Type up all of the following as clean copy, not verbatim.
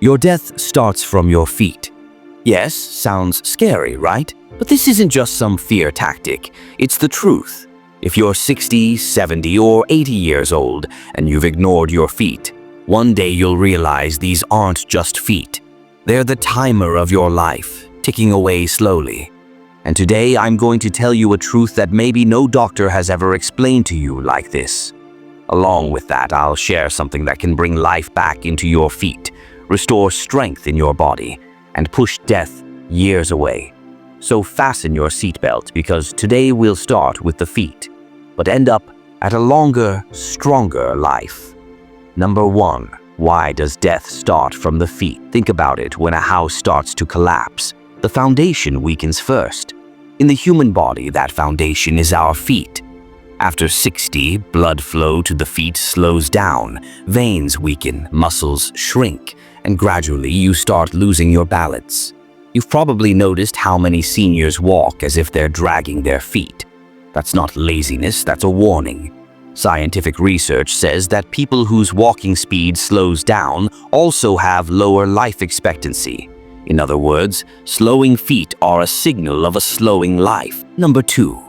Your death starts from your feet. Yes, sounds scary, right? But this isn't just some fear tactic, it's the truth. If you're 60, 70, or 80 years old and you've ignored your feet, one day you'll realize these aren't just feet. They're the timer of your life, ticking away slowly. And today I'm going to tell you a truth that maybe no doctor has ever explained to you like this. Along with that, I'll share something that can bring life back into your feet, restore strength in your body, and push death years away. So fasten your seatbelt because today we'll start with the feet, but end up at a longer, stronger life. Number 1. Why does death start from the feet? Think about it. When a house starts to collapse, the foundation weakens first. In the human body, that foundation is our feet. After 60, blood flow to the feet slows down, veins weaken, muscles shrink, and gradually you start losing your balance. You've probably noticed how many seniors walk as if they're dragging their feet. That's not laziness, that's a warning. Scientific research says that people whose walking speed slows down also have lower life expectancy. In other words, slowing feet are a signal of a slowing life. Number 2.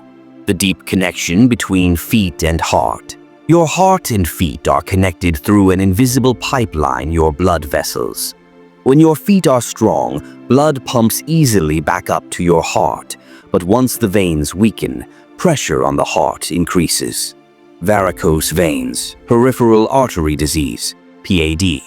The deep connection between feet and heart. Your heart and feet are connected through an invisible pipeline, your blood vessels. When your feet are strong, blood pumps easily back up to your heart, but once the veins weaken, pressure on the heart increases. Varicose veins, peripheral artery disease, PAD.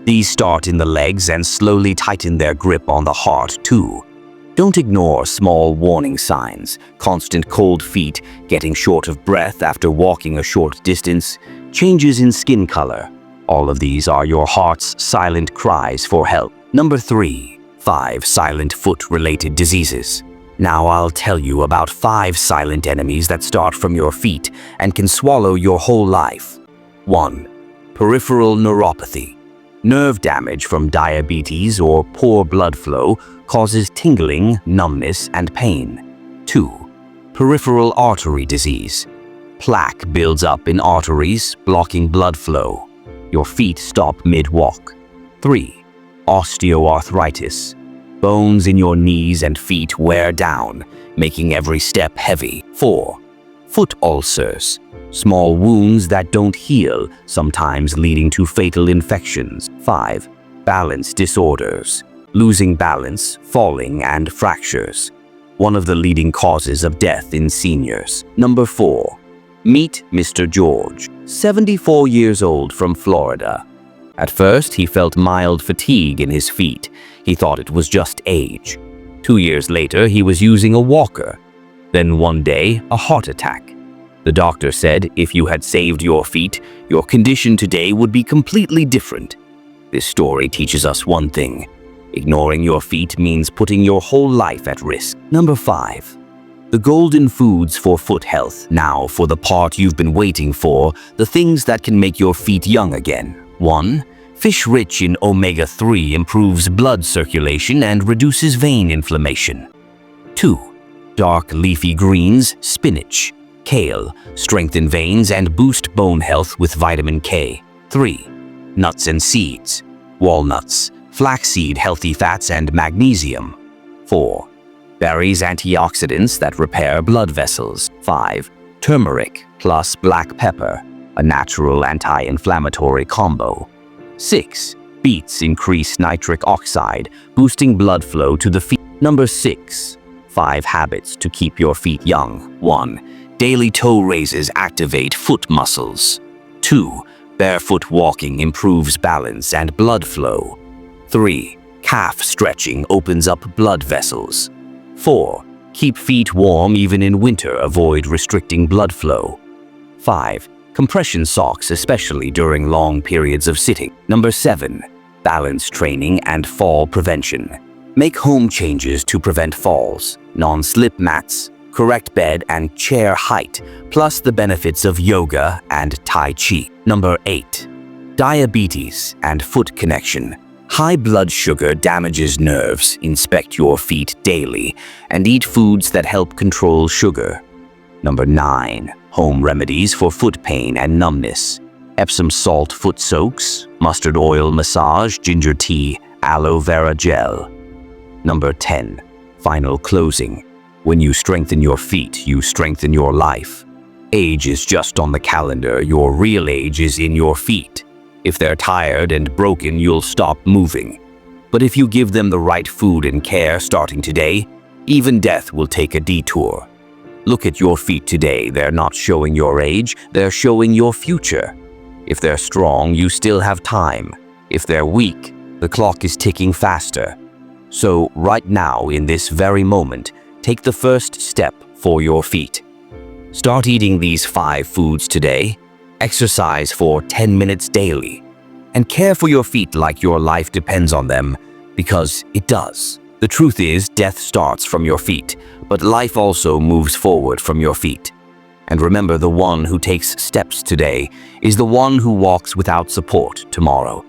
These start in the legs and slowly tighten their grip on the heart too. Don't ignore small warning signs: constant cold feet, getting short of breath after walking a short distance, changes in skin color. All of these are your heart's silent cries for help. Number 3. 5 silent foot-related diseases. Now I'll tell you about 5 silent enemies that start from your feet and can swallow your whole life. 1. Peripheral neuropathy. Nerve damage from diabetes or poor blood flow causes tingling, numbness, and pain. 2. Peripheral artery disease. Plaque builds up in arteries, blocking blood flow. Your feet stop mid-walk. 3. Osteoarthritis. Bones in your knees and feet wear down, making every step heavy. 4. Foot ulcers. Small wounds that don't heal, sometimes leading to fatal infections. 5. Balance disorders. Losing balance, falling, and fractures. One of the leading causes of death in seniors. Number 4. Meet Mr. George, 74 years old from Florida. At first, he felt mild fatigue in his feet. He thought it was just age. 2 years later, he was using a walker. Then one day, a heart attack. The doctor said if you had saved your feet, your condition today would be completely different. This story teaches us one thing: ignoring your feet means putting your whole life at risk. Number 5. The golden foods for foot health. Now for the part you've been waiting for, the things that can make your feet young again. 1. Fish rich in omega-3 improves blood circulation and reduces vein inflammation. 2. Dark leafy greens, spinach, kale, strengthen veins and boost bone health with vitamin K. 3. Nuts and seeds, walnuts, flaxseed, healthy fats and magnesium. 4. Berries, antioxidants that repair blood vessels. 5. Turmeric plus black pepper, a natural anti-inflammatory combo. 6. Beets increase nitric oxide, boosting blood flow to the feet. Number 6. 5 habits to keep your feet young. 1. Daily toe raises activate foot muscles. 2. Barefoot walking improves balance and blood flow. 3. Calf stretching opens up blood vessels. 4. Keep feet warm even in winter, avoid restricting blood flow. 5. Compression socks, especially during long periods of sitting. Number 7. Balance training and fall prevention. Make home changes to prevent falls, non-slip mats, correct bed and chair height, plus the benefits of yoga and Tai Chi. Number 8. Diabetes and foot connection. High blood sugar damages nerves. Inspect your feet daily and eat foods that help control sugar. Number 9. Home remedies for foot pain and numbness. Epsom salt foot soaks, mustard oil massage, ginger tea, aloe vera gel. Number 10. Final closing. When you strengthen your feet, you strengthen your life. Age is just on the calendar. Your real age is in your feet. If they're tired and broken, you'll stop moving. But if you give them the right food and care starting today, even death will take a detour. Look at your feet today. They're not showing your age, they're showing your future. If they're strong, you still have time. If they're weak, the clock is ticking faster. So right now, in this very moment, take the first step for your feet. Start eating these 5 foods today. Exercise for 10 minutes daily. And care for your feet like your life depends on them, because it does. The truth is, death starts from your feet, but life also moves forward from your feet. And remember, the one who takes steps today is the one who walks without support tomorrow.